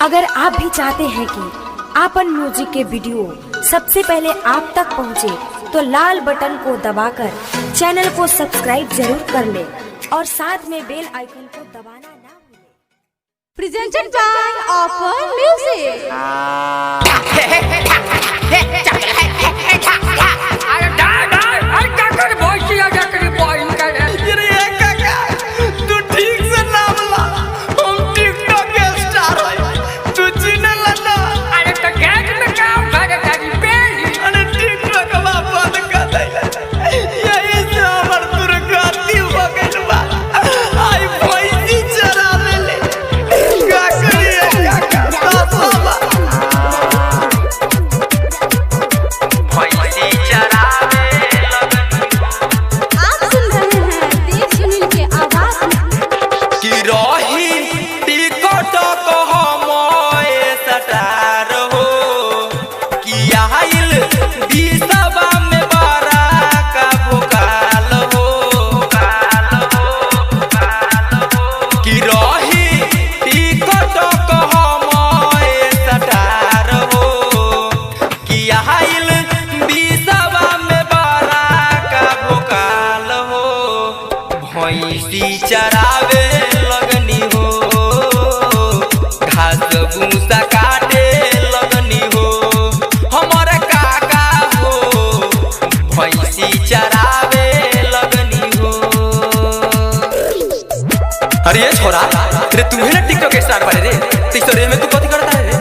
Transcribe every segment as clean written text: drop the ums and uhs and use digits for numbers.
अगर आप भी चाहते हैं कि आपन म्यूजिक के वीडियो सबसे पहले आप तक पहुंचे, तो लाल बटन को दबाकर चैनल को सब्सक्राइब जरूर कर ले और साथ में बेल आइकन को दबाना ना भूलें। Presented by offer music. चरावे लगनी हो, घास भूसा काटे लगनी हो, हमारे काका हो भैंसी चरावे लगनी हो। अरे ये छोरा, अरे तुम्हें ना टिकटॉक के स्टार वाले रे, तीसरे में तू कथी करता है रे?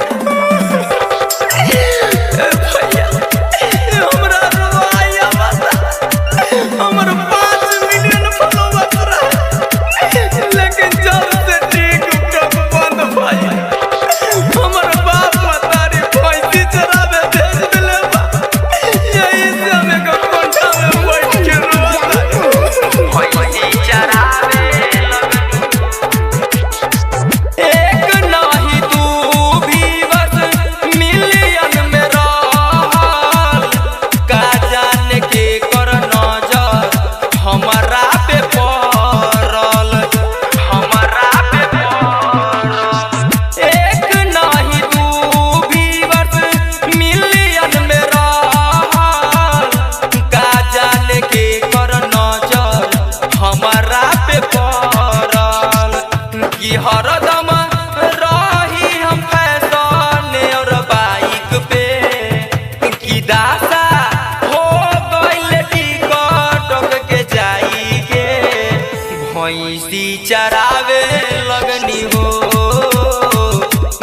हरदम रही हम फैशन और बाइक पे, की दासा हो गइल टिकटॉक के जाई के, भैंसी चरावे लगनी हो,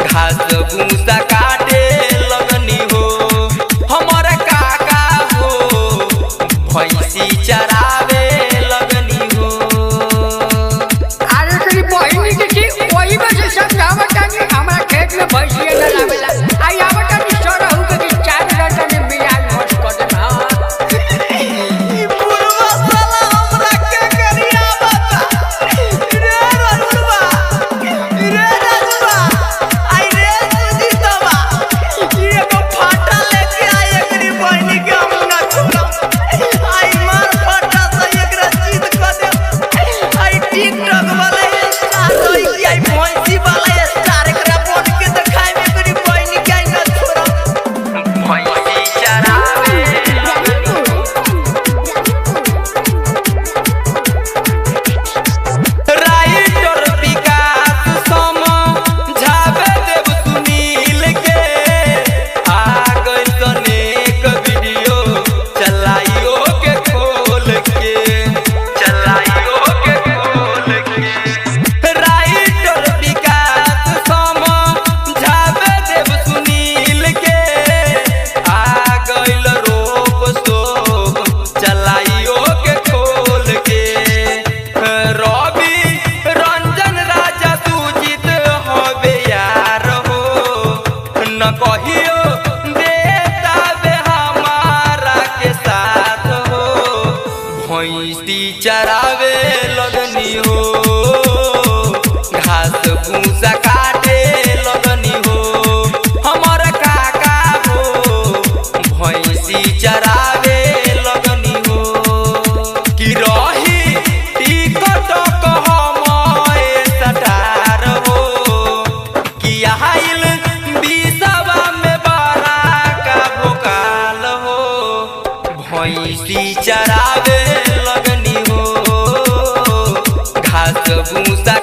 घास भूसा काटे लगनी हो, हमारे काका हो भैंसी चरावे लगनी हो। हमारा खेत में भैंसिया लगावेला आई आवता कि चरहु के 4 घंटा में बियान मत कर दे। ई पुरवा साला हमरा के करिया बता रे रनुवा, रे रनुवा आई रे तुझी तवा ये को फाटा लेके आई एकरी बहनी के हम ना छोड़ा, आई मार फाटा से एकरा चीत कर दे, आई टिकटॉक वाला स्टार होई आई भैंसी वाला कहियो देता बे हमारा के साथ हो, भैंसी चरावे लगनी हो, घास भूसा काटे लगनी हो, हमारा काका हो भैंसी चरावे लगनी हो। कि रही टिकटॉक हम स्टार हो, कि आइल भैंसी चरावे लगनी हो घास भूसा